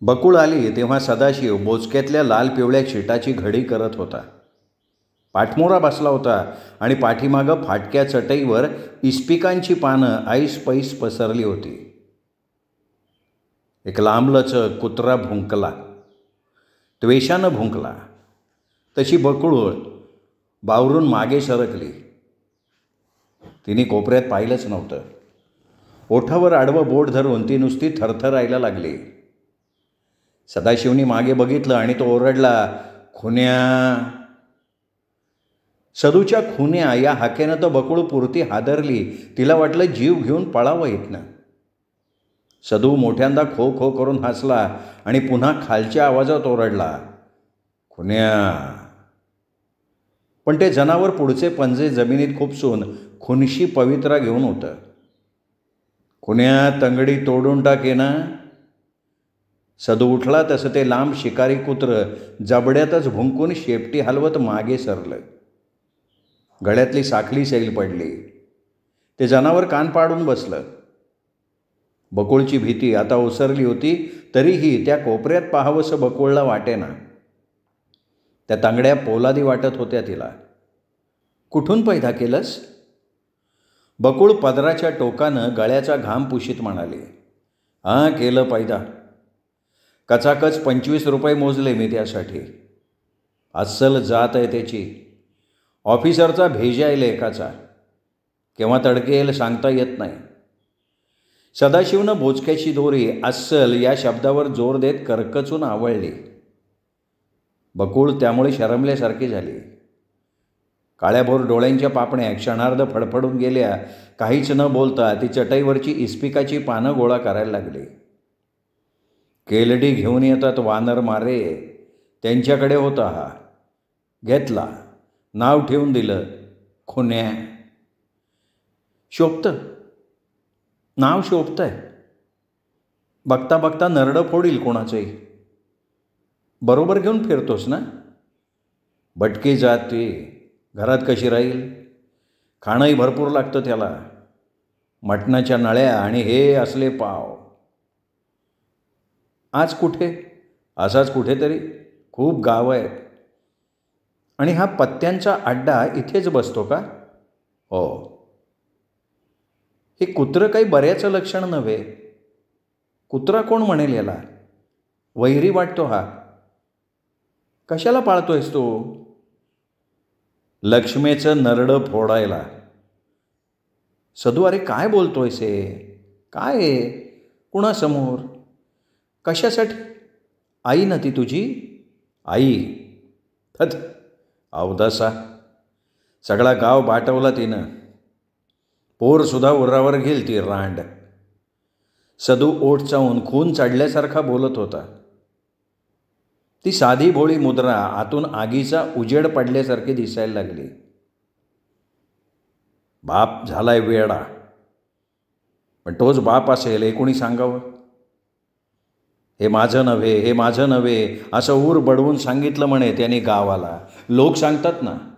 बकुळ आली तेव्हा सदाशिव बोचक्यातल्या लाल पिवळ्या शिटाची घडी करत होता. पाठमोरा बसला होता आणि पाठीमागं फाटक्या चटईवर इस्पिकांची पानं ऐस पैस पसरली होती. एक लांबलचक कुत्रा भुंकला, त्वेषानं भुंकला. तशी बकुळ बावरून मागे सरकली. तिने कोपऱ्यात पाहिलंच नव्हतं. ओठावर आडवं बोट धरून ती नुसती थरथरायला लागली. सदाशिवनी मागे बघितलं आणि तो ओरडला, खुन्या. सदूच्या खुन्या या हाकेनं तर बकुळ पुरती हादरली. तिला वाटलं जीव घेऊन पळावं इथनं. सदू मोठ्यांदा खो खो करून हसला आणि पुन्हा खालच्या आवाजात ओरडला, खुन्या. पण ते जनावर पुढचे पंजे जमिनीत खुपसून खुनशी पवित्रा घेऊन होतं. खुन्या, तंगडी तोडून टाके ना. सदू उठला तसं ते लांब शिकारी कुत्र जबड्यातच भुंकून शेपटी हलवत मागे सरलं. गळ्यातली साखळी सैल पडली. ते जनावर कान पाडून बसलं. बकुळची भीती आता ओसरली होती, तरीही त्या कोपऱ्यात पाहावंसं बकुळला वाटेना. त्या तांगड्या पोलादी वाटत होत्या तिला. कुठून पैदा केलंस? बकुळ पदराच्या टोकानं गळ्याचा घाम पुशीत म्हणाली, हां, केलं पैदा. कचाकच 25 रुपये मोजले मी त्यासाठी. अस्सल जात आहे त्याची. ऑफिसरचा भेजा आहे लेकाचा. केव्हा तडके येईल सांगता येत नाही. सदाशिवनं बोचक्याची दोरी अस्सल या शब्दावर जोर देत करकचून आवळली. बकुळ त्यामुळे शरमल्यासारखी झाली. काळ्याभोर डोळ्यांच्या पापण्या क्षणार्ध फडफडून गेल्या. काहीच न बोलता ती चटईवरची इस्पिकाची पानं गोळा करायला लागली. केलडी घेऊन येतात वानर मारे, त्यांच्याकडे होता हा. घेतला, नाव ठेवून दिलं खुन्या. शोभतं, नाव शोभतंय. बघता बघता नरडं फोडील कोणाचंही. बरोबर घेऊन फिरतोस ना. भटकी जात ती, घरात कशी राहील. खाणंही भरपूर लागतं त्याला. मटणाच्या नळ्या आणि हे असले पाव. आज कुठे? असाच कुठेतरी. खूप गावं आहेत. आणि हा पत्त्यांचा अड्डा इथेच बसतो का? हो. हे कुत्रं काही बऱ्याचं लक्षण नव्हे. कुत्रा कोण म्हणेल याला? वैरी वाटतो हा. कशाला पाळतोयस तू? लक्ष्मीचं नरडं फोडायला. सदू, अरे काय बोलतोयस हे? काय आहे? कुणासमोर? कशासाठी? आई ना ती तुझी? आई? हत, अवदासा. सगळा गाव बाटवला तिनं. पोरसुद्धा उरावर गेल ती रांड. सदू ओठ चावून खून चढल्यासारखा बोलत होता. ती साधी भोळी मुद्रा आतून आगीचा उजेड पडल्यासारखी दिसायला लागली. बाप झालाय वेडा. पण तोच बाप असेल हे कोणी सांगावं? हे माझं नव्हे, हे माझं नव्हे असं ऊर बडवून सांगितलं म्हणे त्यांनी गावाला. लोक सांगतात ना.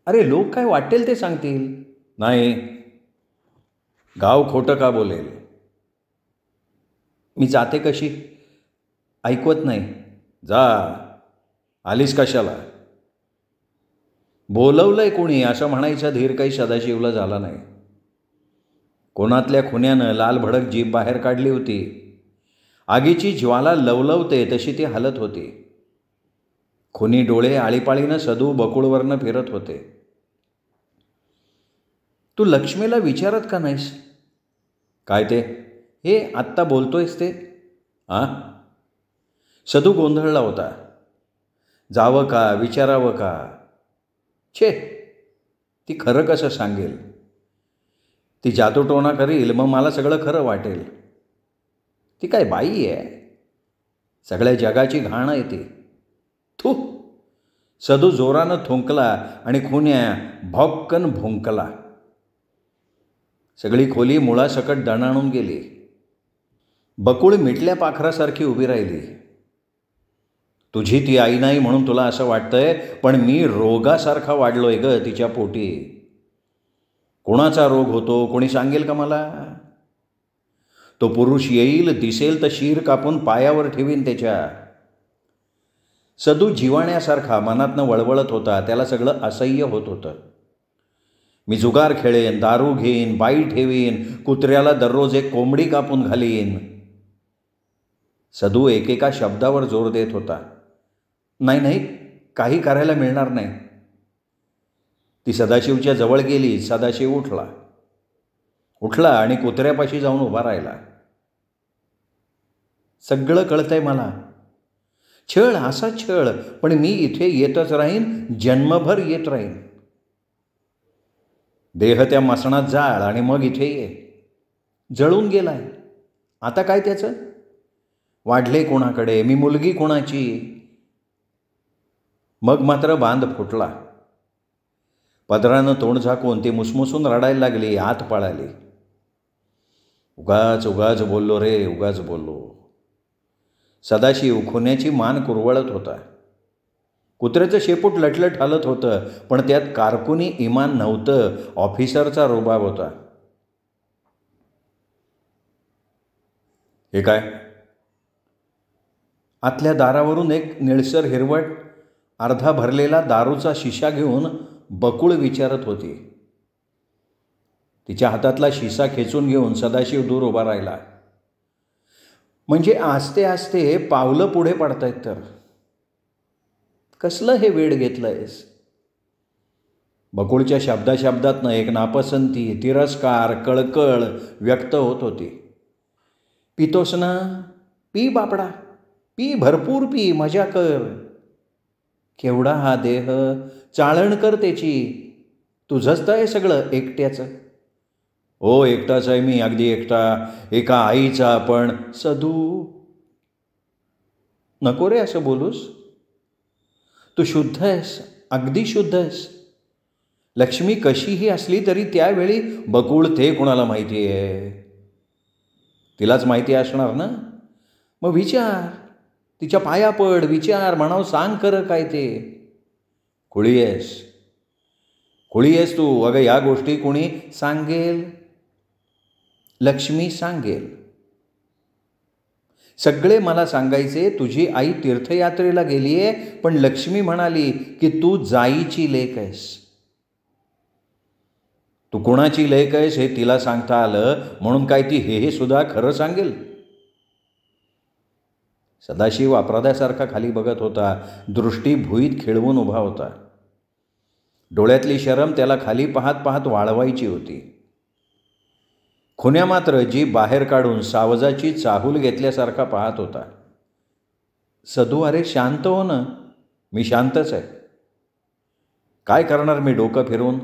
अरे लोक काय वाटेल ते सांगतील. नाही, गाव खोटं का बोलेल? मी जाते कशी? ऐकवत नाही. जा, आलीस कशाला? बोलवलंय कोणी असं म्हणायचा धीर काही सदाशिवला झाला नाही. कोणातल्या खुन्यानं लाल भडक जीभ बाहेर काढली होती. आगीची ज्वाला लवलवते तशी ती हलत होती. खुनी डोळे आळीपाळीनं सदू बकुळवरनं फिरत होते. तू लक्ष्मीला विचारत का नाहीस? काय ते? हे आत्ता बोलतोयस ते? हां. सदू गोंधळला होता. जावं का, विचारावं का? छे, ती खरं कसं सांगेल? ती जादूटोणा करील, मग मला सगळं खरं वाटेल. ती काय बाई आहे? सगळ्या जगाची घाण आहे ती. थू. सदू जोरानं थुंकला आणि खुन्या भॉक्कन भुंकला. सगळी खोली मुळासकट दणाणून गेली. बकुळ मिटल्या पाखरासारखी उभी राहिली. तुझी ती आई नाही म्हणून तुला असं वाटतंय, पण मी रोगासारखा वाढलोय ग तिच्या पोटी. कोणाचा रोग होतो कोणी सांगेल का मला? तो पुरुष येईल, दिसेल तर शिर कापून पायावर ठेवीन त्याच्या. सदू जिवाण्यासारखा मनातनं वळवळत होता. त्याला सगळं असह्य होत होतं. मी जुगार खेळेन, दारू घेईन, बाई ठेवीन, कुत्र्याला दररोज एक कोंबडी कापून घालीन. सदू एकेका शब्दावर जोर देत होता. नाही नाही, काही करायला मिळणार नाही. ती सदाशिवच्या जवळ गेली. सदाशिव उठला आणि कुत्र्यापाशी जाऊन उभा राहिला. सगळं कळतंय मला. छळ, असा छळ, पण मी इथे येतच राहीन, जन्मभर येत राहीन. देह त्या मसणात जाळ आणि मग इथे ये. जळून गेलाय, आता काय त्याचं? वाढले कोणाकडे, मी मुलगी कोणाची? मग मात्र बांध फुटला. पदरानं तोंड झाकून ती मुसमुसून रडायला लागली, हात पळाली. उगाच बोललो रे, उगाच बोललो. सदाशिव खुन्याची मान कुरवळत होता. कुत्र्याचं शेपूट लटलट हालत होतं, पण त्यात कारकुनी इमान नव्हतं, ऑफिसरचा रुबाब होता. हे काय? आतल्या दारावरून एक निळसर हिरवट अर्धा भरलेला दारूचा शिसा घेऊन बकुळ विचारत होती. तिच्या हातातला शिसा खेचून घेऊन सदाशिव दूर उभा राहिला. म्हणजे आस्ते आस्ते पावलं पुढे पडतायत तर. कसलं हे वेड घेतलंयस? बकुळच्या शब्दाशब्दातनं एक नापसंती, तिरस्कार, कळकळ व्यक्त होत होती. पितोस ना? पी बापडा, पी, भरपूर पी, मजा कर. केवढा हा देह, चाळण कर त्याची. तुझंच तर आहे सगळं, एकट्याचं. हो, एकटाच आहे मी, अगदी एकटा, एका आईचा. पण सदू, नको रे असं बोलूस. तू शुद्ध आहेस, अगदी शुद्ध आहेस. लक्ष्मी कशीही असली तरी त्यावेळी बकुळ ते कुणाला माहिती आहे? तिलाच माहिती असणार ना. मग विचार, तिच्या पाया पड, विचार, म्हणावं सांग खरं काय ते. खुळी आहेस तू. अगं या गोष्टी कोणी सांगेल? लक्ष्मी सांगेल. सगळे मला सांगायचे तुझी आई तीर्थयात्रेला गेली आहे, पण लक्ष्मी म्हणाली की तू जाईची लेक आहेस. तू कोणाची लेक आहेस हे तिला सांगता आलं म्हणून काय ती हे सुद्धा खरं सांगेल? सदाशिव अपराध्यासारखा खाली बघत होता. दृष्टी भुईत खिळवून उभा होता. डोळ्यातली शरम त्याला खाली पाहत पाहत वाळवायची होती. खुन्या मात्र जी बाहेर काढून सावजाची चाहूल घेतल्यासारखा पाहत होता. सदू, अरे शांत हो ना. मी शांतच आहे. काय करणार मी डोकं फिरवून?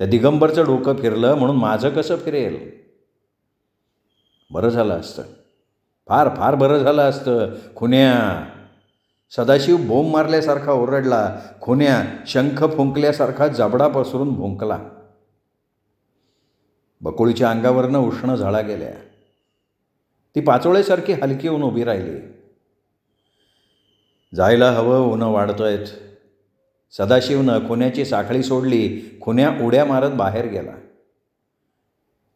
त्या दिगंबरचं डोकं फिरलं म्हणून माझं कसं फिरेल? बरं झालं असतं, फार फार बरं झालं असतं. खुन्या, सदाशिव बोंब मारल्यासारखा ओरडला. खुन्या शंख फुंकल्यासारखा जबडा पसरून भुंकला. बकुळीच्या अंगावरनं उष्ण झळा गेल्या. ती पाचोळ्यासारखी हलकी होऊन उभी राहिली. जायला हवं, ऊनं वाढतोयत. सदाशिवनं खुन्याची साखळी सोडली. खुन्या उड्या मारत बाहेर गेला.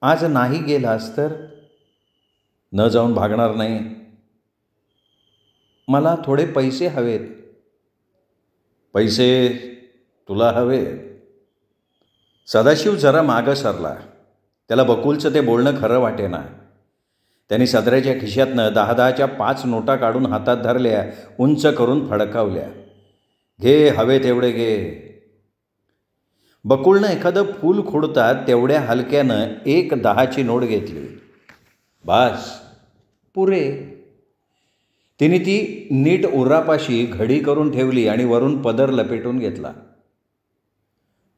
आज नाही गेलास तर? न जाऊन भागणार नाही. मला थोडे पैसे हवेत. पैसे तुला हवे? सदाशिव जरा मागं सरला. त्याला बकुलचं ते बोलणं खरं वाटेना. त्यांनी सदऱ्याच्या खिशातनं 10-10च्या 5 नोटा काढून हातात धरल्या, उंच करून फडकावल्या. घे, हवे तेवढे घे. बकुळनं एखादं फूल खुडतात तेवढ्या हलक्यानं 1 10ची नोट घेतली. बास, पुरे. तिने ती नीट उरापाशी घडी करून ठेवली आणि वरून पदर लपेटून घेतला.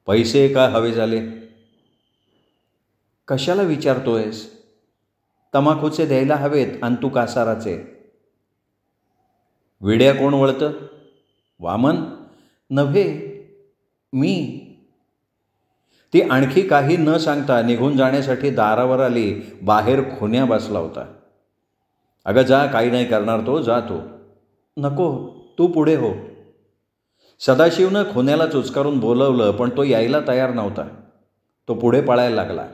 पैसे का हवे झाले? कशाला विचारतोयस? तमाखूचे द्यायला हवेत आणि तू कासाराचे. विड्या कोण वळतं? वामन? नव्हे, मी. ती आणखी काही न सांगता निघून जाण्यासाठी दारावर आली. बाहेर खुन्या बसला होता. अगं जा, काही नाही करणार तो, जा तू. नको, तू पुढे हो. सदाशिवनं खुन्याला चुचकारून बोलवलं, पण तो यायला तयार नव्हता. तो पुढे पळायला लागला.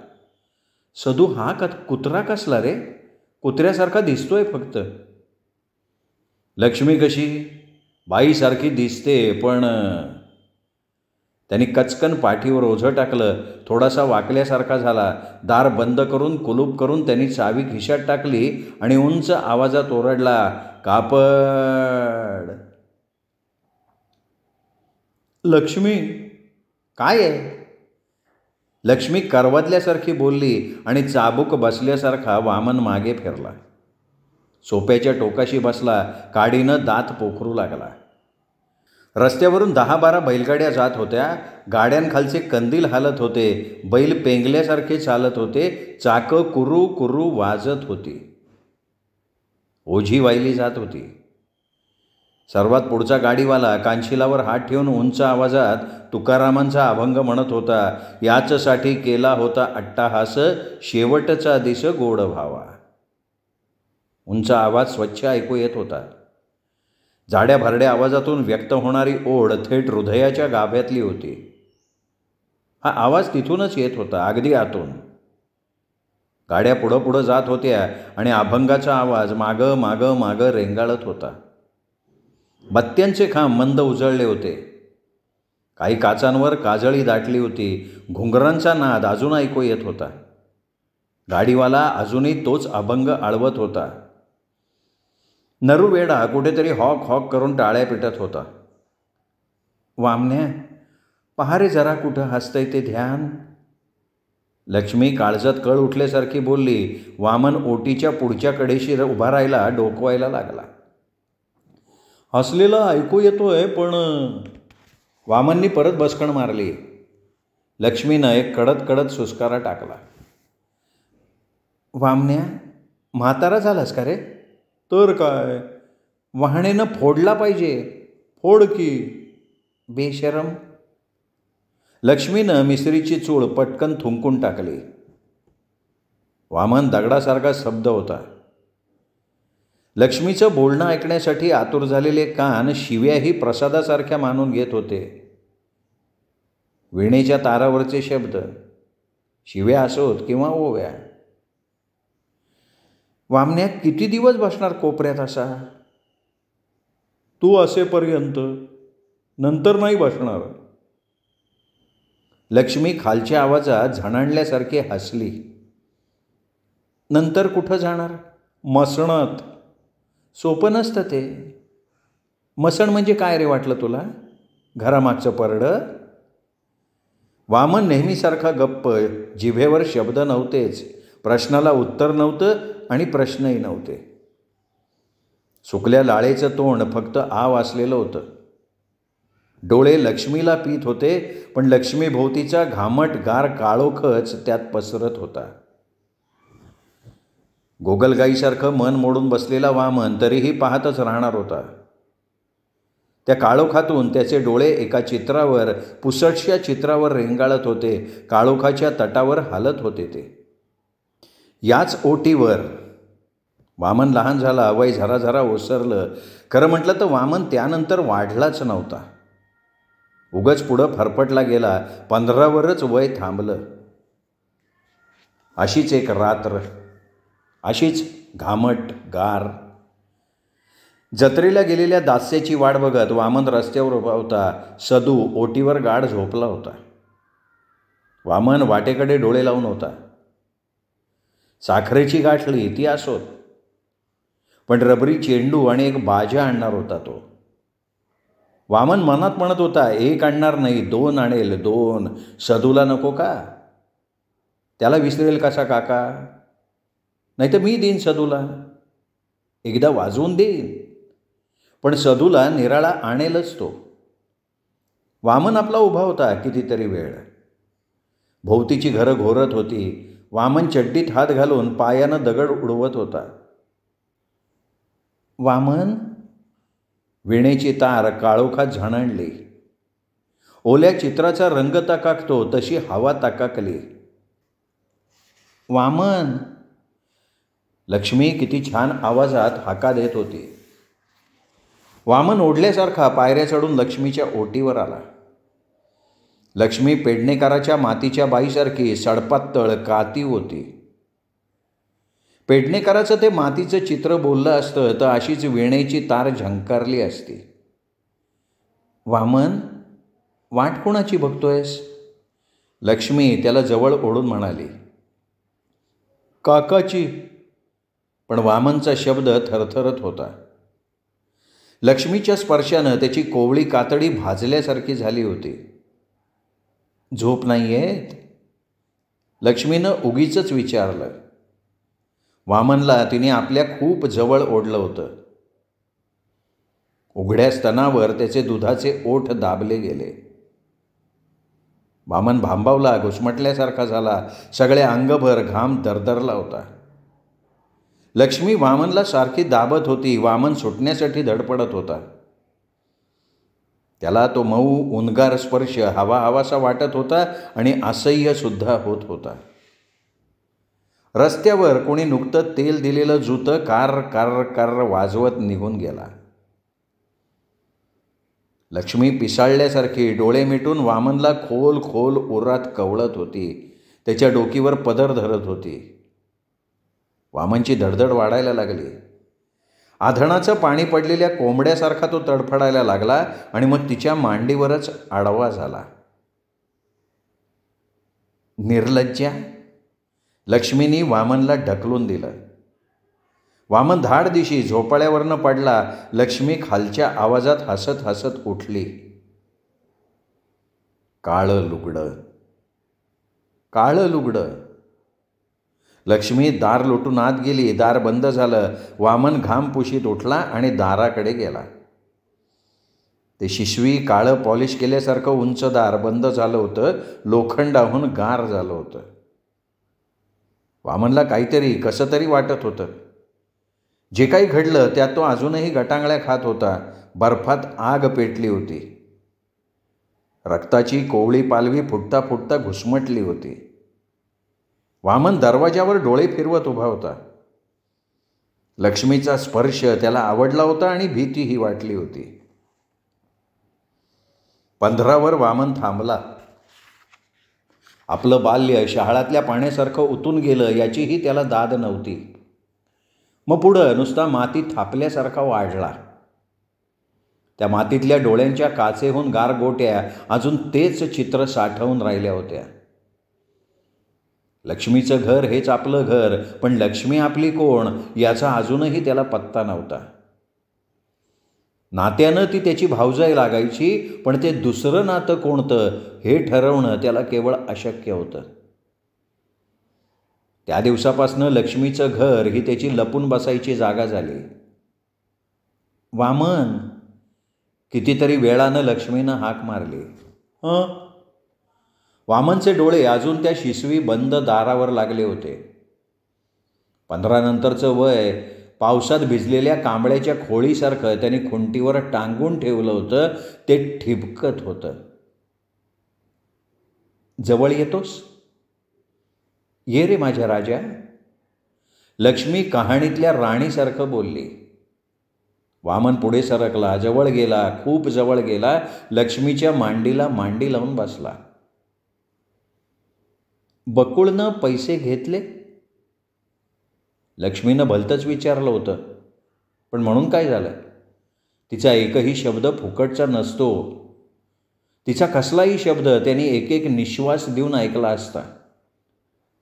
सदू, हा कुत्रा कसला रे? कुत्र्यासारखा दिसतोय फक्त. लक्ष्मी कशी? बाईसारखी दिसते, पण त्यांनी कचकन पाठीवर ओझं टाकलं. थोडासा वाकल्यासारखा झाला. दार बंद करून कुलूप करून त्यांनी चावी खिशात टाकली आणि उंच आवाजात ओरडला, कापड. लक्ष्मी, काय आहे? लक्ष्मी करवदल्यासारखी बोलली आणि चाबूक बसल्यासारखा वामन मागे फिरला. सोप्याच्या टोकाशी बसला. काडीनं दात पोखरू लागला. रस्त्यावरून 10-12 बैलगाड्या जात होत्या. गाड्यांखालचे कंदील हालत होते. बैल पेंगल्यासारखे चालत होते. चाकं कुरू कुरू वाजत होती. ओझी वाहिली जात होती. सर्वात पुढचा गाडीवाला कानशिलावर हात ठेवून उंच आवाजात तुकारामांचा अभंग म्हणत होता, याचसाठी केला होता अट्टाहास, शेवटचा दिस गोड भावा. उंच आवाज स्वच्छ ऐकू येत होता. जाड्या भरड्या आवाजातून व्यक्त होणारी ओढ थेट हृदयाच्या गाभ्यातली होती. हा आवाज तिथूनच येत होता, अगदी आतून. गाड्या पुढं पुढं जात होत्या आणि अभंगाचा आवाज मागं मागं मागं रेंगाळत होता. बत्त्यांचे खांब मंद उजळले होते. काही काचांवर काजळी दाटली होती. घुंगरांचा नाद अजून ऐकू येत होता. गाडीवाला अजूनही तोच अभंग आळवत होता. नरुवेडा कुठेतरी हॉक हॉक करून टाळ्या पिटत होता. वामन्या, पहा रे जरा कुठं हसतंय ते ध्यान. लक्ष्मी काळजात कळ उठल्यासारखी बोलली. वामन ओटीच्या पुढच्या कडेशी उभा राहिला, डोकवायला लागला. हसलेला ऐकू येतोय, पण वामननी परत बसकण मारली. लक्ष्मीनं एक कडत कडत सुस्कारा टाकला. वामन्या, म्हातारा झालास का रे? तर काय, वाहनेनं फोडला पाहिजे. फोड की, बेशरम. लक्ष्मीनं मिसरीची चूळ पटकन थुंकून टाकली. वामन दगडासारखा स्तब्ध होता. लक्ष्मीचं बोलणं ऐकण्यासाठी आतुर झालेले कान शिव्याही प्रसादासारख्या मानून घेत होते. वीणेच्या तारावरचे शब्द, शिव्या असोत किंवा ओव्या. वामन्या, किती दिवस बसणार कोपऱ्यात असा? तू असेपर्यंत, नंतर नाही बसणार. लक्ष्मी खालच्या आवाजात झणाणल्यासारखी हसली. नंतर कुठं जाणार? मसणात. सोपं नसतं ते. मसण म्हणजे काय रे वाटलं तुला? घरामागचं परडं? वामन नेहमीसारखा गप्प. जिभेवर शब्द नव्हतेच. प्रश्नाला उत्तर नव्हतं आणि प्रश्नही नव्हते. सुकल्या लाळेचं तोंड फक्त आव असलेलं होतं. डोळे लक्ष्मीला पीत होते, पण लक्ष्मीभोवतीचा घामट गार काळोखच त्यात पसरत होता. गोगलगाईसारखं मन मोडून बसलेला वामन तरीही पाहतच राहणार होता. त्या काळोखातून त्याचे डोळे एका चित्रावर, पुसटशा चित्रावर रेंगाळत होते. काळोखाच्या तटावर हालत होते ते. याच ओटीवर वामन लहान झाला. वय झरा झरा ओसरलं. खरं म्हटलं तर वामन त्यानंतर वाढलाच नव्हता. उगच पुढं फरफटला गेला. 15वरच वय थांबलं. अशीच एक रात्र, अशीच घामट गार. जत्रेला गेलेल्या दास्याची वाट बघत वामन रस्त्यावर उभा होता. सदू ओटीवर गाढ झोपला होता. वामन वाटेकडे डोळे लावून होता. साखरेची गाठली ती असोत, पण रबरी चेंडू आणि एक बाजा आणणार होता तो. वामन मनात म्हणत होता, 1 आणणार नाही, 2 आणेल, 2. सदूला नको का? त्याला विसरेल कसा काका? नाही तर मी देईन सदूला, एकदा वाजवून देईन. पण सदूला निराळा आणेलच तो. वामन आपला उभा होता कितीतरी वेळ. भोवतीची घरं घोरत होती. वामन चड्डीत हात घालून पायानं दगड उडवत होता. वामन, वीणेची तार काळोखात झणाणली. ओल्या चित्राचा रंग ताकाकतो तशी हवा ताकाकली. वामन. लक्ष्मी किती छान आवाजात हाका देत होती. वामन ओढल्यासारखा पायऱ्या चढून लक्ष्मीच्या ओटीवर आला. लक्ष्मी पेडणेकराच्या मातीच्या बाईसारखी सडपातळ काती होती. पेडणेकराचं ते मातीचं चित्र बोललं असतं तर अशीच वीणेची तार झंकारली असती. वामन, वाट कोणाची बघतोयस? लक्ष्मी त्याला जवळ ओढून म्हणाली. काकाची. पण वामनचा शब्द थरथरत होता. लक्ष्मीच्या स्पर्शानं त्याची कोवळी कातडी भाजल्यासारखी झाली होती. झोप नाही येत? लक्ष्मीनं उगीचच विचारलं. वामनला तिने आपल्या खूप जवळ ओढलं होतं. उघड्या स्तनावर त्याचे दुधाचे ओठ दाबले गेले. वामन भांबावला, घुसमटल्यासारखा झाला. सगळ्या अंगभर घाम दरदरला होता. लक्ष्मी वामनला सारखी दाबत होती. वामन सुटण्यासाठी धडपडत होता. त्याला तो मऊ उनगार स्पर्श हवा हवासा वाटत होता आणि असह्यसुद्धा होत होता. रस्त्यावर कोणी नुकतं तेल दिलेलं जुतं कार कार कार वाजवत निघून गेला. लक्ष्मी पिसाळल्यासारखी डोळे मिटून वामनला खोल खोल उरात कवळत होती. त्याच्या डोकीवर पदर धरत होती. वामनची धडधड वाढायला लागली. आधणाचं पाणी पडलेल्या कोंबड्यासारखा तो तडफडायला लागला आणि मग तिच्या मांडीवरच आडवा झाला. निर्लज्जा. लक्ष्मीनी वामनला ढकलून दिलं. वामन धाडदिशी झोपाळ्यावरनं पडला. लक्ष्मी खालच्या आवाजात हसत हसत उठली. काळं लुगडं, काळं लुगडं. लक्ष्मी दार लोटून आत गेली. दार बंद झालं. वामन घाम पुशीत उठला आणि दाराकडे गेला. ते शिशवी काळं पॉलिश केल्यासारखं उंच दार बंद झालं होतं. लोखंडाहून गार झालं होतं. वामनला काहीतरी कसं तरी वाटत होतं. जे काही घडलं त्यात तो अजूनही गटांगळ्या खात होता. बर्फात आग पेटली होती. रक्ताची कोवळी पालवी फुटता फुटता घुसमटली होती. वामन दरवाजावर डोळे फिरवत उभा होता. लक्ष्मीचा स्पर्श त्याला आवडला होता आणि भीतीही वाटली होती. 15वर वामन थांबला. आपलं बाल्य शहाळातल्या पाण्यासारखं उतून गेलं याचीही त्याला दाद नव्हती. मग पुढं नुसता मातीत थापल्यासारखा वाढला. त्या मातीतल्या डोळ्यांच्या काचेहून गार गोट्या अजून तेच चित्र साठवून राहिल्या होत्या. लक्ष्मीचं घर हेच आपलं घर, पण लक्ष्मी आपली कोण याचा अजूनही त्याला पत्ता नव्हता. नात्यानं ती त्याची भावजाई लागायची, पण ते दुसरं नातं कोणतं हे ठरवणं त्याला केवळ अशक्य होतं. त्या दिवसापासनं लक्ष्मीचं घर ही त्याची लपून बसायची जागा झाली. वामन. कितीतरी वेळानं लक्ष्मीनं हाक मारली. वामनचे डोळे अजून त्या शिसवी बंद दारावर लागले होते. 15 नंतरचं वय पावसात भिजलेल्या कांबळ्याच्या खोळीसारखं त्यांनी खुंटीवर टांगून ठेवलं होतं. ते ठिबकत होतं. जवळ येतोस? ये रे माझ्या राजा. लक्ष्मी कहाणीतल्या राणीसारखं बोलली. वामन पुढे सरकला, जवळ गेला, खूप जवळ गेला. लक्ष्मीच्या मांडीला मांडी लावून बसला. बकुळनं पैसे घेतले? लक्ष्मीनं भलतंच विचारलं होतं, पण म्हणून काय झालं? तिचा एकही शब्द फुकटचा नसतो. तिचा कसलाही शब्द त्यांनी एक एक निश्वास देऊन ऐकला असता.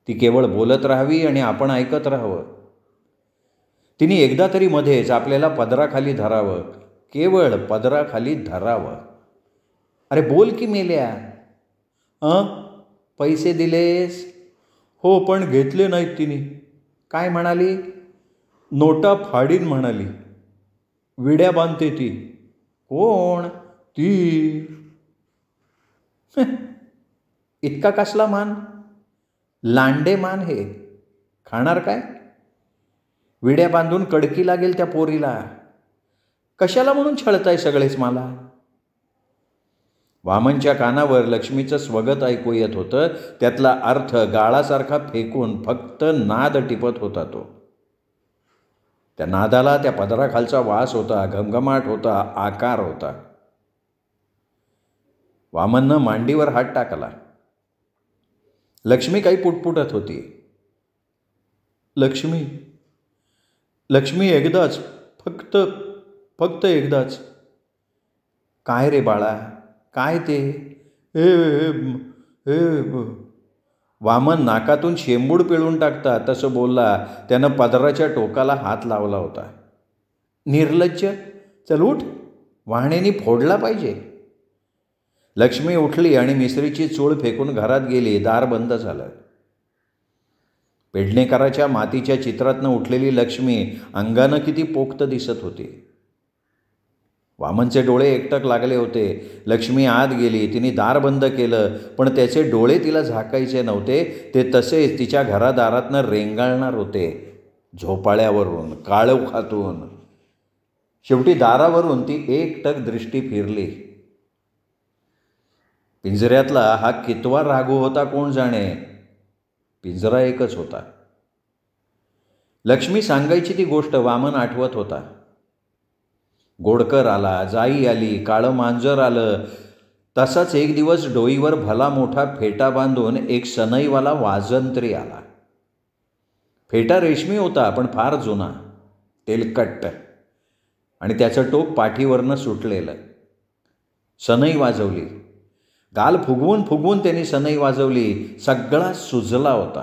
ती केवळ बोलत राहावी आणि आपण ऐकत राहावं. तिने एकदा तरी मध्येच आपल्याला पदराखाली धरावं, केवळ पदराखाली धरावं. अरे बोल की मेल्या. पैसे दिलेस? हो, पण घेतले नाहीत तिने. काय म्हणाली? नोटा फाडीन म्हणाली. विड्या बांधते ती. कोण? ती. इतका कसला मान? लांडे मान हे. खाणार काय? विड्या बांधून कडकी लागेल त्या पोरीला. कशाला म्हणून छळताय सगळेच मला? वामनच्या कानावर लक्ष्मीचं स्वगत ऐकू येत होतं. त्यातला अर्थ गाळासारखा फेकून फक्त नाद टिपत होता तो. त्या नादाला त्या पदराखालचा वास होता, घमघमाट होता, आकार होता. वामननं मांडीवर हात टाकला. लक्ष्मी काही पुटपुटत होती. लक्ष्मी, लक्ष्मी एकदाच, फक्त फक्त एकदाच. काय रे बाळा, काय ते? हे हे हे वामन नाकातून शेंबूड पिळून टाकतात तसं बोलला. त्यानं पदराच्या टोकाला हात लावला होता. निर्लज्ज, चल उठ, वाहण्यानी फोडला पाहिजे. लक्ष्मी उठली आणि मिसरीची चूळ फेकून घरात गेली. दार बंद झालं. पेडणेकराच्या मातीच्या चित्रातनं उठलेली लक्ष्मी अंगानं किती पोक्त दिसत होती. वामनचे डोळे एकटक लागले होते. लक्ष्मी आत गेली. तिने दार बंद केलं, पण त्याचे डोळे तिला झाकायचे नव्हते. ते तसेच तिच्या घरादारातनं रेंगाळणार होते, झोपाळ्यावरून, काळोखातून. शेवटी दारावरून ती एकटक दृष्टी फिरली. पिंजऱ्यातला हा कितवा राघू होता कोण जाणे. पिंजरा एकच होता. लक्ष्मी सांगायची ती गोष्ट वामन आठवत होता. गोडकर आला, जाई आली, काळं मांजर आलं. तसाच एक दिवस डोईवर भला मोठा फेटा बांधून एक सनईवाला वाजंत्री आला. फेटा रेशमी होता, पण फार जुना, तेलकट्ट, आणि त्याचं टोक पाठीवरनं सुटलेलं. सनई वाजवली. गाल फुगवून फुगवून त्यांनी सनई वाजवली. सगळा सुजला होता.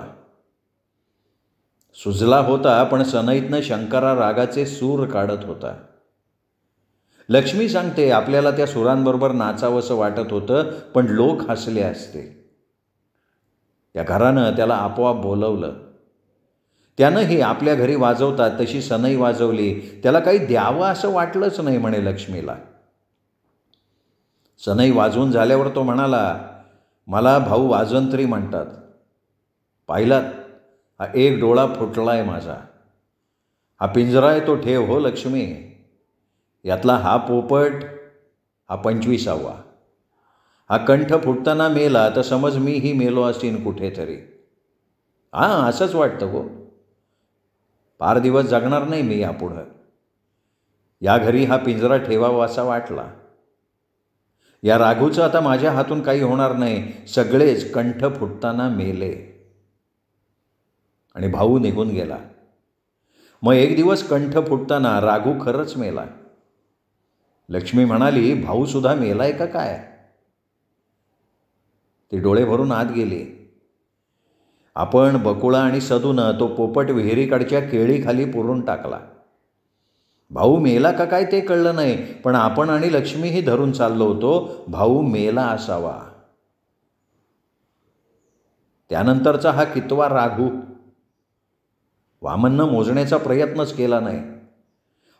सुजला होता, पण सनईतनं शंकरा रागाचे सूर काढत होता. लक्ष्मी सांगते, आपल्याला त्या सुरांबरोबर नाचावंसं वाटत होतं, पण लोक हसले असते. त्या घरानं त्याला आपोआप बोलवलं. त्यानंही आपल्या घरी वाजवतात तशी सनई वाजवली. त्याला काही द्यावं असं वाटलंच नाही म्हणे लक्ष्मीला. सनई वाजवून झाल्यावर तो म्हणाला, मला भाऊ वाजंत्री म्हणतात. पाहिलात, हा एक डोळा फुटलाय माझा. हा पिंजरा आहे तो ठेव हो लक्ष्मी. यातला हा पोपट, हा 25वा. हा कंठ फुटताना मेला तर समज मीही मेलो असीन कुठेतरी. हां, असंच वाटतं हो. फार दिवस जगणार नाही मी यापुढं. या घरी हा पिंजरा ठेवावा असा वाटला. या राघूचं आता माझ्या हातून काही होणार नाही. सगळेच कंठ फुटताना मेले. आणि भाऊ निघून गेला. मग एक दिवस कंठ फुटताना राघू खरंच मेला. लक्ष्मी म्हणाली, भाऊसुद्धा मेलाय का काय? ती डोळे भरून आत गेली. आपण बकुळा आणि सदूनं तो पोपट विहिरीकडच्या केळीखाली पुरून टाकला. भाऊ मेला का काय ते कळलं नाही, पण आपण आणि लक्ष्मीही धरून चाललो होतो भाऊ मेला असावा. त्यानंतरचा हा कितवा राघू? वामननं मोजण्याचा प्रयत्नच केला नाही.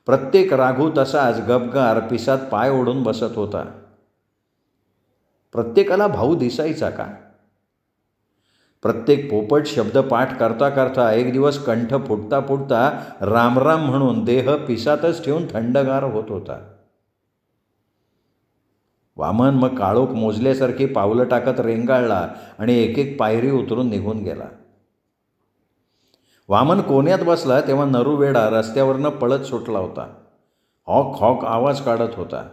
प्रत्येक राघू तसाच गपगार पिसात पाय ओढून बसत होता. प्रत्येकाला भाऊ दिसायचा का? प्रत्येक पोपट शब्द पाठ करता करता एक दिवस कंठ फुटता फुटता रामराम म्हणून देह पिसातच ठेवून थंडगार होत होता. वामन मग काळोख मोजल्यासारखी पावलं टाकत रेंगाळला आणि एक एक पायरी उतरून निघून गेला. वामन कोण्यात बसला तेव्हा नरूवेडा रस्त्यावरनं पळत सुटला होता. हॉक हॉक आवाज काढत होता.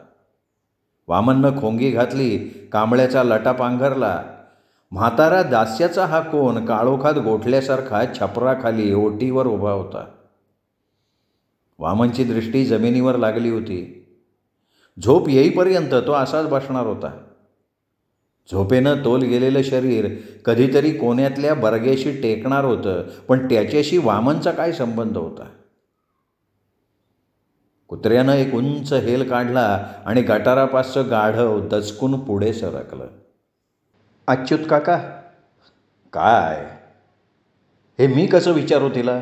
वामननं खोंगी घातली, कांबळ्याचा लटा पांघरला. म्हातारा दास्याचा हा कोण काळोखात गोठल्यासारखा छपराखाली ओटीवर उभा होता. वामनची दृष्टी जमिनीवर लागली होती. झोप येईपर्यंत तो असाच बसणार होता. झोपेनं तोल गेलेलं शरीर कधीतरी कोण्यातल्या बरग्याशी टेकणार होतं, पण त्याच्याशी वामनचा काय संबंध होता? कुत्र्यानं एक उंच हेल काढला आणि गटारापासचं गाढव दचकून पुढे सरकलं. अच्युत काका. काय? हे मी कसं विचारू तिला?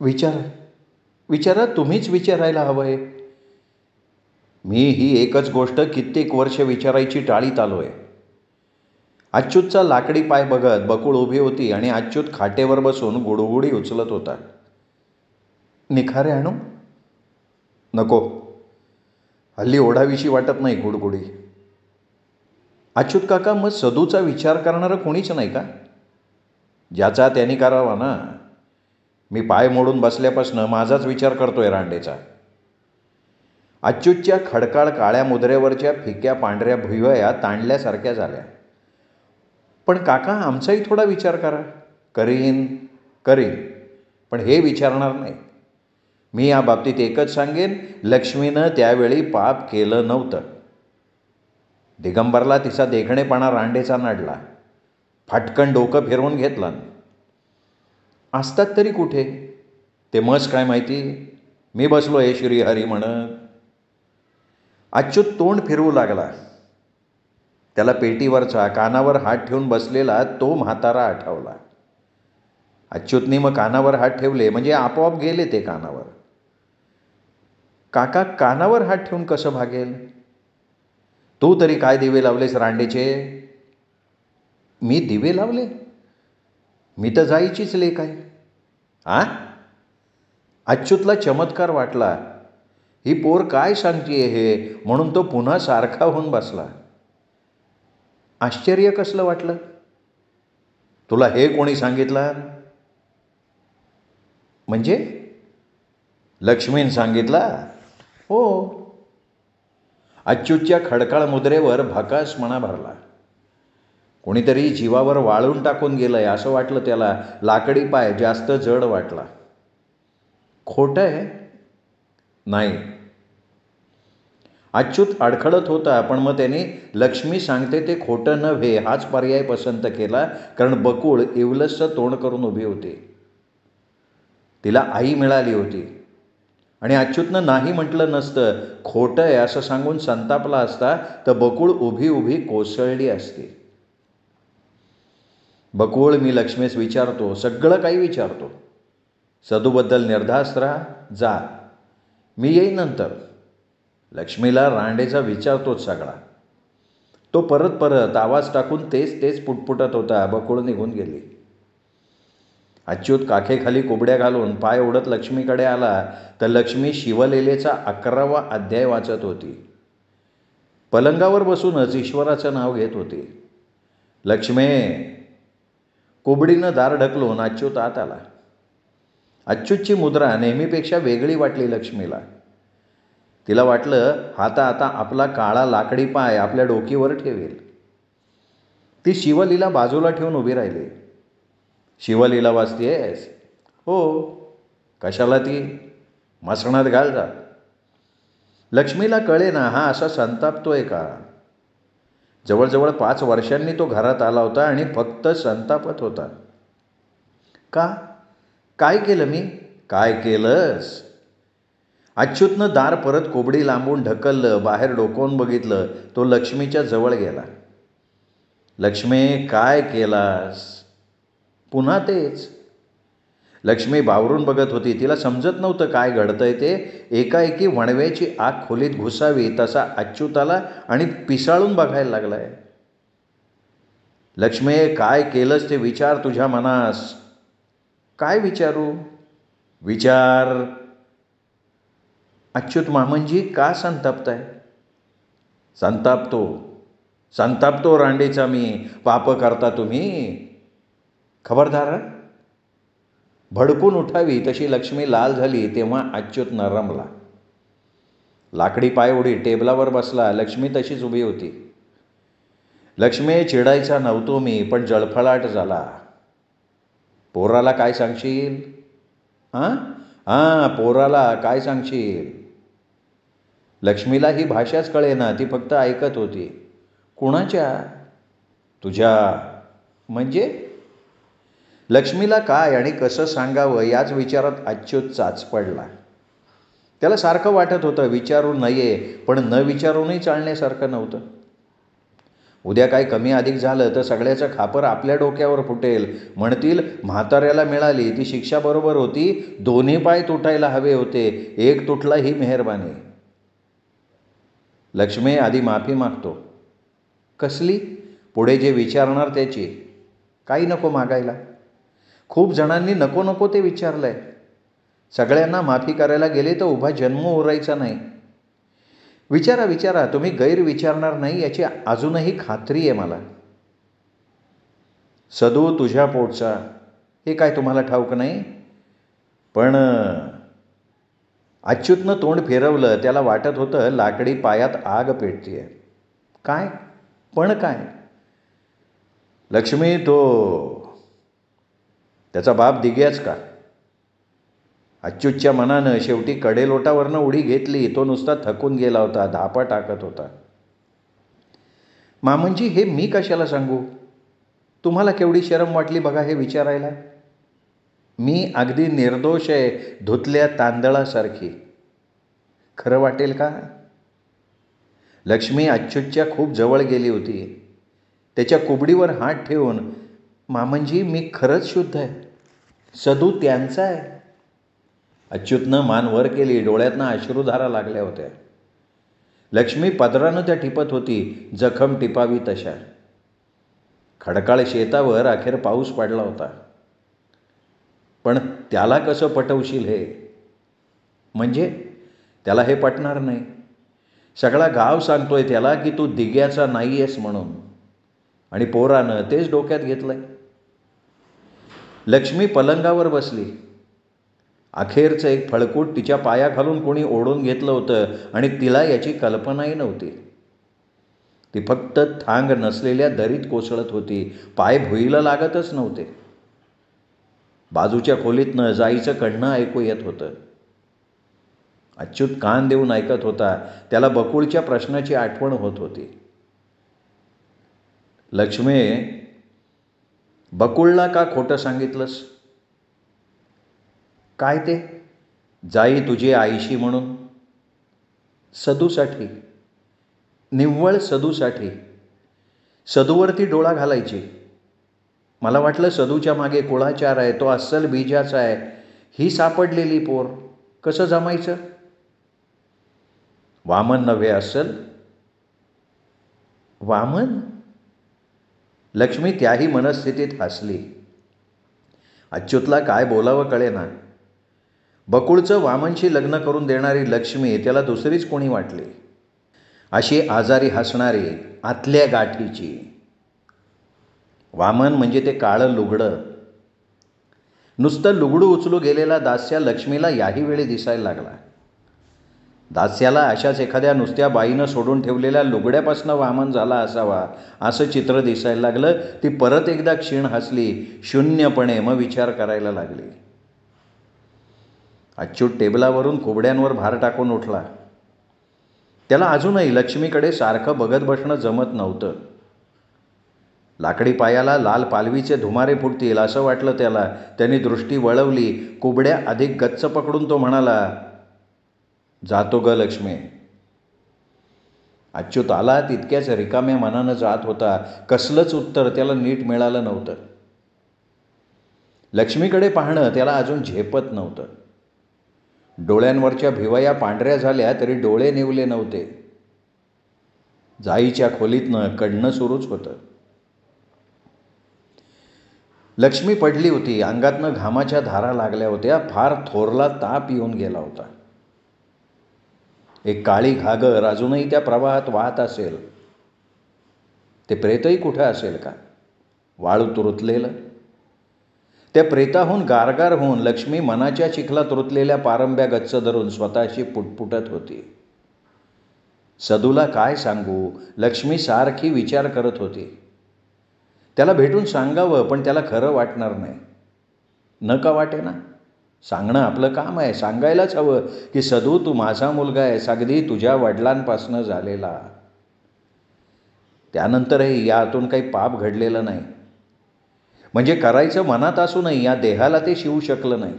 विचारा, तुम्हीच विचारायला हवंय. मी ही एकच गोष्ट कित्येक वर्ष विचारायची टाळीत आलोय. अच्युतचा लाकडी पाय बघत बकुळ उभी होती आणि अच्युत खाटेवर बसून गुडगुडी उचलत होता. निखारे आणू? नको, हल्ली ओढाविशी वाटत नाही गुडगुडी. अच्युत काका, मग सदूचा विचार करणारं कोणीच नाही का? ज्याचा त्यांनी करावा ना. मी पाय मोडून बसल्यापासून माझाच विचार करतोय रांडेचा. अच्युतच्या खडकाळ काळ्या मुद्रेवरच्या फिक्या पांढऱ्या भुवया ताणल्यासारख्या झाल्या. पण काका, आमचाही थोडा विचार करा. करीन, पण हे विचारणार नाही. मी या बाबतीत एकच सांगेन, लक्ष्मीनं त्यावेळी पाप केलं नव्हतं. दिगंबरला तिचा देखणेपणा रांडेचा नडला. फाटकन डोकं फिरवून घेतला. असतात तरी कुठे ते मस काय माहिती, मी बसलो हे श्रीहरी म्हणत. अच्युत तोंड फिरवू लागला. त्याला पेटीवरचा कानावर हात ठेवून बसलेला तो म्हातारा आठवला. अच्युतनी मग कानावर हात ठेवले म्हणजे आपोआप गेले ते कानावर. काका कानावर हात ठेवून कसं भागेल? तू तरी काय दिवे लावलेस रांडेचे? मी दिवे लावले? मी तर जायचीच लेक आहे. अच्युतला चमत्कार वाटला. ही पोर काय सांगतीये हे म्हणून तो पुन्हा सारखा होऊन बसला. आश्चर्य कसलं वाटलं. तुला हे कोणी सांगितलं? म्हणजे लक्ष्मीन सांगितला? हो. अच्युतच्या खडकाळ मुद्रेवर भकासपणा भरला. कोणीतरी जीवावर वाळून टाकून गेलंय असं वाटलं त्याला. लाकडी पाय जास्त जड वाटला. खोटं आहे? नाही. अच्युत अडखळत होता, पण मग त्याने लक्ष्मी सांगते ते खोटं नव्हे हाच पर्याय पसंत केला. कारण बकुळ इवलसचं तोंड करून उभी होती. तिला आई मिळाली होती आणि अच्युतनं नाही म्हटलं नसतं, खोटं आहे असं सांगून संतापला असता तर बकुळ उभी उभी कोसळली असती. बकुळ, मी लक्ष्मीस विचारतो, सगळं काही विचारतो. सदूबद्दल निर्धास्त राहा, जा, मी येईन नंतर. लक्ष्मीला रांडेचा विचारतोच सगळा. तो परत परत आवाज टाकून तेच तेच पुटपुटत होता. बकुळ निघून गेली. अच्युत काखेखाली कुबड्या घालून पाय ओढत लक्ष्मीकडे आला तर लक्ष्मी शिवलीलेचा 11वा अध्याय वाचत होती. पलंगावर बसूनच ईश्वराचं नाव घेत होती. लक्ष्मी. कुबडीनं दार ढकलून अच्युत आत आला. अच्युतची मुद्रा नेहमीपेक्षा वेगळी वाटली लक्ष्मीला. तिला वाटलं आता आपला काळा लाकडी पाय आपल्या डोकीवर ठेवेल. ती शिवलीला बाजूला ठेवून उभी राहिली. शिवलीला वाचतेस? हो. कशाला ती? मसणात घाल जा. लक्ष्मीला कळे ना हा असा संतापतोय का. जवळजवळ 5 वर्षांनी तो घरात आला होता आणि फक्त संतापत होता. का? काय केलं मी? काय केलंस? अच्युतनं दार परत कोबडी लांबून ढकललं. बाहेर डोकावून बघितलं. तो लक्ष्मीच्या जवळ गेला. लक्ष्मी, काय केलास? पुन्हा तेच. लक्ष्मी बावरून बघत होती. तिला समजत नव्हतं काय घडतंय ते. एकाएकी वणव्याची आग खोलीत घुसावी तसा अच्युताला आणि पिसाळून बघायला लागलाय. लक्ष्मी, काय केलंस ते विचार तुझ्या मनास. काय विचारू? विचार. अच्युत मामंजी, का संतापताय? संतापतो रांडेचा मी. पाप करता तुम्ही. खबरदार. भडकून उठावी तशी लक्ष्मी लाल झाली तेव्हा अच्युत नरमला. लाकडी पायओढी टेबलावर बसला. लक्ष्मी तशीच उभी होती. लक्ष्मी, चिडायचा नव्हतो मी, पण जळफळाट झाला. पोराला काय सांगशील? पोराला काय सांगशील? लक्ष्मीला ही भाषाच कळेना. ती फक्त ऐकत होती. कुणाच्या? तुझ्या. म्हणजे? लक्ष्मीला काय आणि कसं सांगावं याच विचारात अच्युत चाच पडला. त्याला सारखं वाटत होतं विचारू नये, पण न विचारूनही चालण्यासारखं नव्हतं. उद्या काय कमी अधिक झालं तर सगळ्याचं खापर आपल्या डोक्यावर फुटेल. म्हणतील म्हाताऱ्याला मिळाली ती शिक्षा बरोबर होती. दोन्ही पाय तुटायला हवे होते, एक तुटला ही मेहरबानी. लक्ष्मी, आधी माफी मागतो. कसली? पुढे जे विचारणार त्याची. काही नको मागायला. खूप जणांनी नको नको ते विचारलंय. सगळ्यांना माफी करायला गेले तर उभा जन्म उरायचा नाही. विचारा. तुम्ही गैर विचारणार नाही याची अजूनही खात्री आहे मला. सदू तुझ्या पोटचा हे काय तुम्हाला ठाऊक नाही? पण अच्युतनं तोंड फिरवलं. त्याला वाटत होतं लाकडी पायात आग पेटतीये. काय? पण काय? लक्ष्मी, तो त्याचा बाप दिग्याच का? अच्युतच्या मनानं शेवटी कडेलोटावरनं उडी घेतली. तो नुसता थकून गेला होता, धापा टाकत होता. मामंजी, हे मी कशाला सांगू? तुम्हाला केवढी शरम वाटली बघा हे विचारायला. मी अगदी निर्दोष आहे, धुतल्या तांदळासारखी. खरं वाटेल का? लक्ष्मी अच्युतच्या खूप जवळ गेली होती. त्याच्या कुबडीवर हात ठेवून, मामंजी, मी खरंच शुद्ध आहे. सदू त्यांचा आहे. अच्युतनं मान वर केली. डोळ्यातनं अश्रुधारा लागल्या होत्या. लक्ष्मी पदरानं त्या टिपत होती, जखम टिपावी तशा. खडकाळ शेतावर अखेर पाऊस पडला होता. पण त्याला कसं पटवशील हे? म्हणजे त्याला हे पटणार नाही. सगळा गाव सांगतोय त्याला की तू दिग्याचा नाही आहेस म्हणून, आणि पोरानं तेच डोक्यात घेतलंय. लक्ष्मी पलंगावर बसली. अखेरचं एक फळकूट तिच्या पायाखालून कोणी ओढून घेतलं होतं आणि तिला याची कल्पनाही नव्हती. ती फक्त थांग नसलेल्या दरीत कोसळत होती. पाय भुईला लागतच नव्हते. बाजूच्या खोलीतनं जाईचं कणणं ऐकू येत होतं. अच्युत कान देऊन ऐकत होता. त्याला बकुळच्या प्रश्नाची आठवण होत होती. लक्ष्मी, बकुळला का खोटं सांगितलंस? काय ते? जाई तुझी आईशी म्हणून. सदूसाठी, निव्वळ सदूसाठी. सदूवरती डोळा घालायची. मला वाटलं सदूच्या मागे कुळाचार आहे, तो अस्सल बीजाचा आहे. ही सापडलेली पोर कसं जमायचं? वामन नव्हे अस्सल? वामन? लक्ष्मी त्याही मनस्थितीत हसली. अच्युतला काय बोलावं कळेना. बकुळचं वामनशी लग्न करून देणारी लक्ष्मी त्याला दुसरीच कोणी वाटली. अशी आजारी हसणारी, आतल्या गाठीची. वामन म्हणजे ते काळं लुगडं. नुसतं लुगडू उचलू गेलेला दास्या लक्ष्मीला याही वेळी दिसायला लागला. दास्याला अशाच एखाद्या नुसत्या बाईनं सोडून ठेवलेल्या लुगड्यापासनं वामन झाला असावा असं चित्र दिसायला लागलं. ती परत एकदा क्षीण हसली, शून्यपणे. मग विचार करायला लागली. अच्युत टेबलावरून कुबड्यांवर भार टाकून उठला. त्याला अजूनही लक्ष्मीकडे सारखं बघत बसणं जमत नव्हतं. लाकडी पायाला लाल पालवीचे धुमारे फुटतील असं वाटलं त्याला. त्यांनी दृष्टी वळवली. कुबड्या अधिक गच्च पकडून तो म्हणाला, जातो ग लक्ष्मी. अच्युत आला तितक्याच रिकाम्या मनानं जात होता. कसलंच उत्तर त्याला नीट मिळालं नव्हतं. लक्ष्मीकडे पाहणं त्याला अजून झेपत नव्हतं. डोळ्यांवरच्या भिवया पांढऱ्या झाल्या तरी डोळे निवले नव्हते. जाईच्या खोलीतनं कणणं सुरूच होतं. लक्ष्मी पडली होती. अंगातनं घामाच्या धारा लागल्या होत्या. फार थोरला ताप येऊन गेला होता. एक काळी घागर अजूनही त्या प्रवाहात वाहत असेल. ते प्रेतही कुठं असेल का? वाळूत रुतलेलं. त्या प्रेताहून गारगार होऊन लक्ष्मी मनाच्या चिखलात रुतलेल्या पारंब्या गच्च धरून स्वतःशी पुटपुटत होती. सदूला काय सांगू? लक्ष्मी सारखी विचार करत होती. त्याला भेटून सांगावं, पण त्याला खरं वाटणार नाही. न का वाटे ना? सांगणं आपलं काम आहे. सांगायलाच हवं की सदू, तू माझा मुलगा आहेस, अगदी तुझ्या वडिलांपासनं झालेला. त्यानंतरही यातून काही पाप घडलेलं नाही. म्हणजे करायचं मनात असूनही या देहाला ते शिवू शकलं नाही.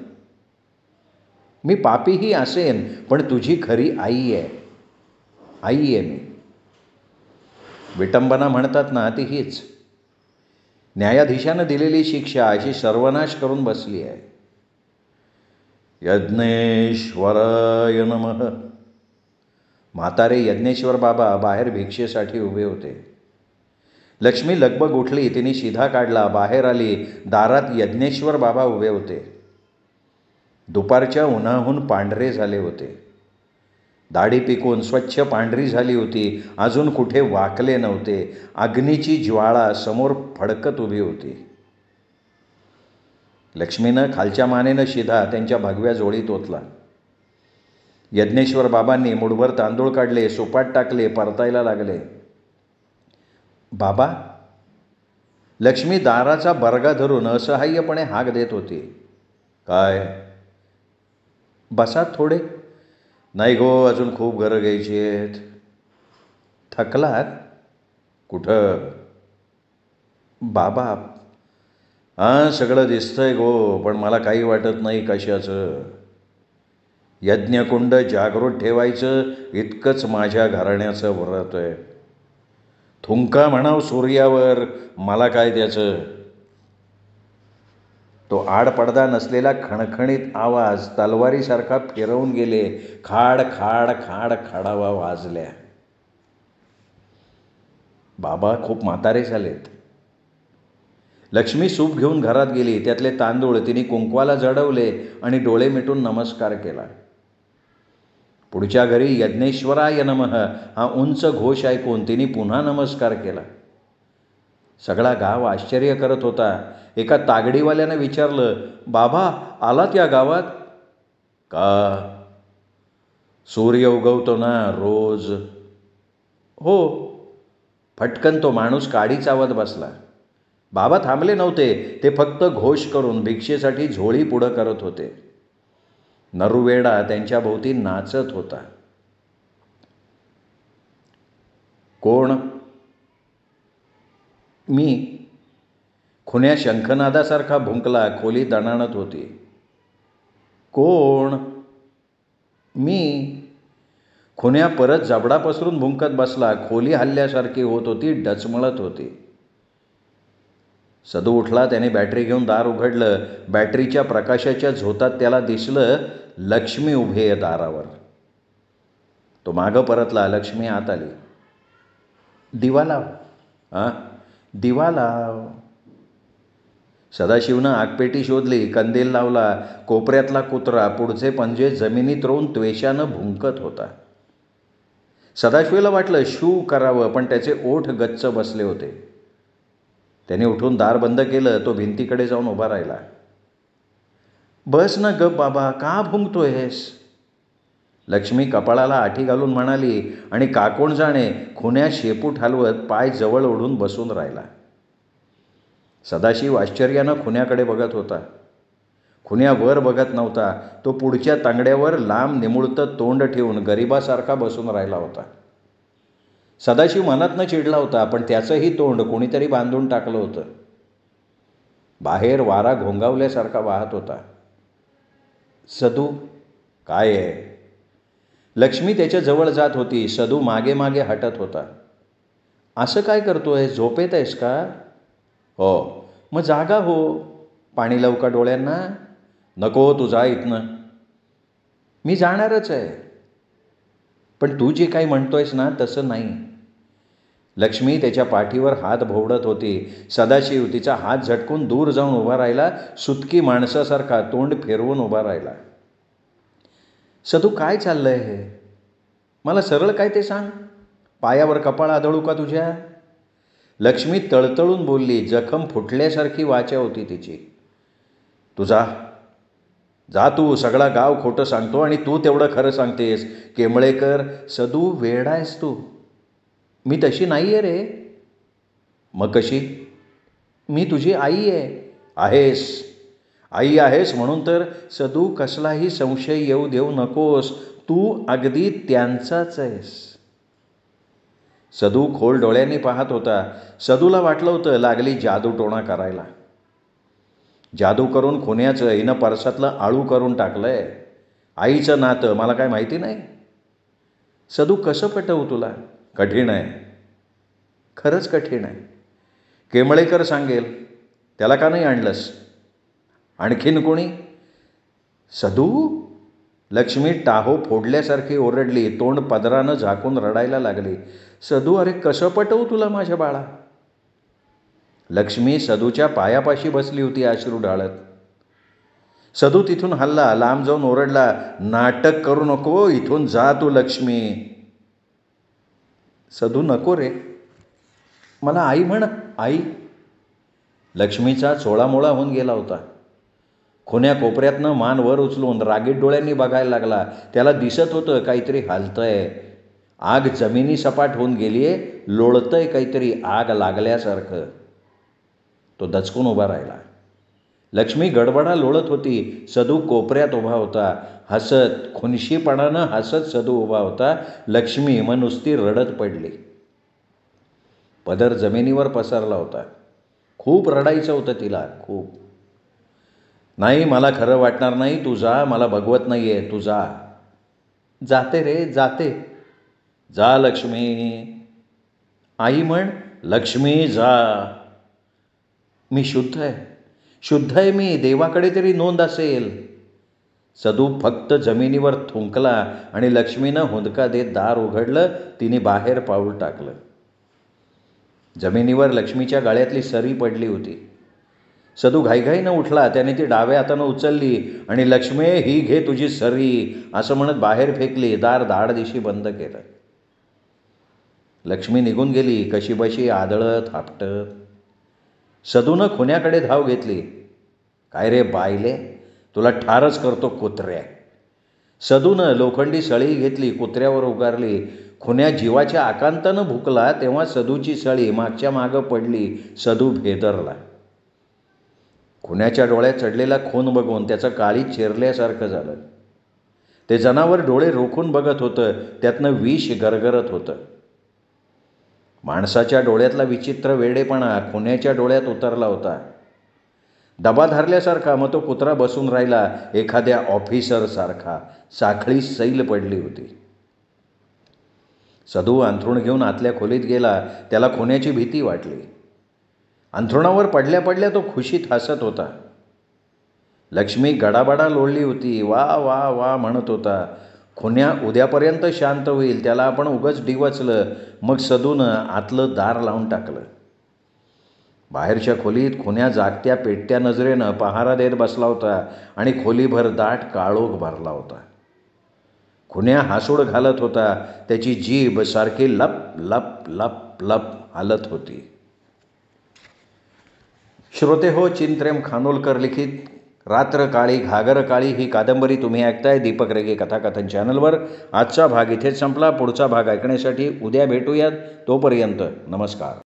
मी पापीही असेन, पण तुझी खरी आई आहे. आई आहे मी. विटंबना म्हणतात ना, ती हीच. न्यायाधीशानं दिलेली शिक्षा अशी सर्वनाश करून बसली आहे. यज्ञेश्वराय नमः. म्हातारे यज्ञेश्वर बाबा बाहेर भिक्षेसाठी उभे होते. लक्ष्मी लगबग उठली. तिने शिधा काढला, बाहेर आली. दारात यज्ञेश्वर बाबा उभे होते. दुपारच्या उन्हाहून पांढरे झाले होते. दाढी पिकून स्वच्छ पांढरी झाली होती. अजून कुठे वाकले नव्हते. अग्नीची ज्वाळा समोर फडकत उभी होती. लक्ष्मीनं खालच्या मानेनं शिधा त्यांच्या भगव्या जोडीत ओतला. यज्ञेश्वर बाबांनी मुठभर तांदूळ काढले, सुपात टाकले, परतायला लागले. बाबा. लक्ष्मी दाराचा बरगा धरून असहाय्यपणे हाक देत होती. काय? बसा थोडे. नाही गो, अजून खूप घरं घ्यायची आहेत. थकलात? कुठं? बाबा, हां, सगळं दिसतंय गो, पण मला काही वाटत नाही कशाचं. यज्ञकुंड जागृत ठेवायचं इतकंच माझ्या घराण्याचं व्रत आहे. थुंका म्हणाव सूर्यावर, मला काय त्याचं. तो आडपडदा नसलेला खणखणीत आवाज तलवारीसारखा फिरवून गेले. खाड खाड खाड खाडावा वाजल्या. बाबा खूप म्हातारे झालेत. लक्ष्मी सूप घेऊन घरात गेली. त्यातले तांदूळ तिने कुंकवाला जडवले आणि डोळे मिटून नमस्कार केला. पुढच्या घरी यज्ञेश्वराय नमः हा उंच घोष ऐकून तिने पुन्हा नमस्कार केला. सगळा गाव आश्चर्य करत होता. एका तागडीवाल्यानं विचारलं, बाबा आलात या गावात? का? सूर्य उगवतो ना रोज. हो. फटकन तो माणूस काडी चावत बसला. बाबा थांबले नव्हते. ते फक्त घोष करून भिक्षेसाठी झोळी पुढं करत होते. नरुवेडा त्यांच्या भोवती नाचत होता. कोण? मी. खुन्या शंखनादासारखा भुंकला. खोली दणाणत होती. कोण? मी. खुन्या परत जबडा पसरून भुंकत बसला. खोली हल्ल्यासारखी होत होती, डचमळत होती. सदू उठला. त्याने बॅटरी घेऊन दार उघडलं. बॅटरीच्या प्रकाशाच्या झोतात त्याला दिसलं लक्ष्मी उभी आहे दारावर. तो मागं परतला. लक्ष्मी आत आली. दिवा लाव. हां, दिवा लाव. सदाशिवनं आगपेटी शोधली. कंदील लावला. कोपऱ्यातला कुत्रा पुढचे पंजे जमिनीत रोवून त्वेषानं भुंकत होता. सदाशिवला वाटलं शू करावं, पण त्याचे ओठ गच्च बसले होते. त्याने उठून दार बंद केलं. तो भिंतीकडे जाऊन उभा राहिला. बस ना गप बाबा, का भुंकतोयस? लक्ष्मी कपाळाला आठी घालून म्हणाली आणि काकोण जाणे खुन्या शेपूट हलवत पाय जवळ ओढून बसून राहिला. सदाशिव आश्चर्यानं खुन्याकडे बघत होता. खुन्या वर बघत नव्हता. तो पुढच्या तांगड्यावर लांब निमुळतं तोंड ठेवून गरिबासारखा बसून राहिला होता. सदाशिव मनातनं चिडला होता, पण त्याचंही तोंड कोणीतरी बांधून टाकलं होतं. बाहेर वारा घोंगावल्यासारखा वाहत होता. सदू, काय आहे? लक्ष्मी त्याच्या जवळ जात होती. सदू मागे मागे हटत होता. असं काय करतोय? झोपेत आहेस का? हो. मग जागा हो. पाणी लावू का डोळ्यांना? नको, तू जा इथनं. मी जाणारच आहे. पण तू जे काही म्हणतोयस ना तसं नाही. लक्ष्मी त्याच्या पाठीवर हात भोवडत होती. सदाशिव तिचा हात झटकून दूर जाऊन उभा राहिला. सुतकी माणसासारखा तोंड फिरवून उभा राहिला. सदू, काय चाललंय हे? मला सरळ काय ते सांग. पायावर कपाळ आदळू का तुझ्या? लक्ष्मी तळतळून बोलली. जखम फुटल्यासारखी वाचा होती तिची. तू जा. जा तू. सगळा गाव खोटं सांगतो आणि तू तेवढं खरं सांगतेस. केमळेकर, सदू वेडा आहेस तू. मी तशी नाही आहे रे. मग कशी? मी तुझी आई आहे. आहेस. आई आहेस म्हणून तर सदू कसलाही संशय येऊ देऊ नकोस. तू अगदी त्यांचाच आहेस. सदू खोल डोळ्यांनी पाहत होता. सदूला वाटलं होतं लागली जादूटोणा करायला. जादू करून खुन्याचं हिनं परसातलं आळू करून टाकलंय. आईचं नातं मला काय माहिती नाही? सदू, कसं पटवू तुला? कठीण आहे. खरंच कठीण आहे. केमळेकर सांगेल. त्याला का नाही आणलंस? आणखीन कोणी? सदू, लक्ष्मी टाहो फोडल्यासारखी ओरडली. तोंड पदरानं झाकून रडायला लागली. सदू, अरे कसं पटवू तुला माझ्या बाळा? लक्ष्मी सदूच्या पायापाशी बसली होती अश्रू ढाळत. सदू तिथून हल्ला. लांब जाऊन ओरडला, नाटक करू नको. इथून जा तू लक्ष्मी. सदू, नको रे. मला आई म्हण. आई. लक्ष्मीचा चोळामोळा होऊन गेला होता. खुन्या कोपऱ्यातनं मान वर उचलून रागीट डोळ्यांनी बघायला लागला. त्याला दिसत होतं काहीतरी हलतंय. आग जमिनी सपाट होऊन गेलीये. लोळतंय काहीतरी आग लागल्यासारखं. तो दचकून उभा राहिला. लक्ष्मी गडबडा लोळत होती. सदू कोपऱ्यात उभा होता. हसत, खुनशीपणानं हसत सदू उभा होता. लक्ष्मी मग नुसती रडत पडली. पदर जमिनीवर पसरला होता. खूप रडायचं होतं तिला, खूप. नाही, मला खरं वाटणार नाही, तू जा, मला बघवत नाही आहे, तू जा. जाते रे, जाते. जा लक्ष्मी. आई म्हण, लक्ष्मी जा. मी शुद्ध आहे, शुद्ध आहे मी, देवाकडे तरी नोंद असेल. सदू फक्त जमिनीवर थुंकला आणि लक्ष्मीनं हुंदका देत दार उघडलं. तिने बाहेर पाऊल टाकलं. जमिनीवर लक्ष्मीच्या गळ्यातली सरी पडली होती. सदू घाईघाईनं उठला. त्याने ती डाव्या हातानं उचलली आणि लक्ष्मी, ही घे तुझी सरी असं म्हणत बाहेर फेकली. दार धाडदिशी बंद केलं. लक्ष्मी निघून गेली, कशीबशी आदळत आपटत. सदूनं खुन्याकडे धाव घेतली. काय रे बायले, तुला ठारच करतो कुत्र्या. सदूनं लोखंडी सळी घेतली, कुत्र्यावर उगारली. खुन्या जीवाच्या आकांतानं भुकला तेव्हा सदूची सळी मागच्या मागं पडली. सदू भेदरला. खुन्याच्या डोळ्यात चढलेला खून बघून त्याचं काळीज चिरल्यासारखं झालं. ते जनावर डोळे रोखून बघत होतं. त्यातनं विष गरगरत होतं. माणसाच्या डोळ्यातला विचित्र वेडेपणा खुन्याच्या डोळ्यात उतरला होता. डबा धरल्यासारखा मग तो कुत्रा बसून राहिला, एखाद्या ऑफिसरसारखा. साखळी सैल पडली होती. सदू अंथरूण घेऊन आतल्या खोलीत गेला. त्याला खुन्याची भीती वाटली. अंथरुणावर पडल्या पडल्या तो खुशीत हसत होता. लक्ष्मी गडाबडा लोळली होती. वा वा वा म्हणत होता. खुन्या उद्यापर्यंत शांत होईल, त्याला आपण उगाच डिवचलं. मग सदूनं आतलं दार लावून टाकलं. बाहेरच्या खोलीत खुन्या जागत्या पेटत्या नजरेनं पहारा देत बसला होता आणि खोलीभर दाट काळोख भरला होता. खुन्या हासूड घालत होता. त्याची जीभ सारखी लप लप लप लप हालत होती. श्रोते हो, चिंत्रेम खानोलकर लिखित रात्र काळी घागर काळी ही कादंबरी तुम्ही ऐकताय दीपक रेगे कथाकथन चॅनलवर. आजचा भाग इथेच संपला. पुढचा भाग ऐकण्यासाठी उद्या भेटूयात. तोपर्यंत नमस्कार.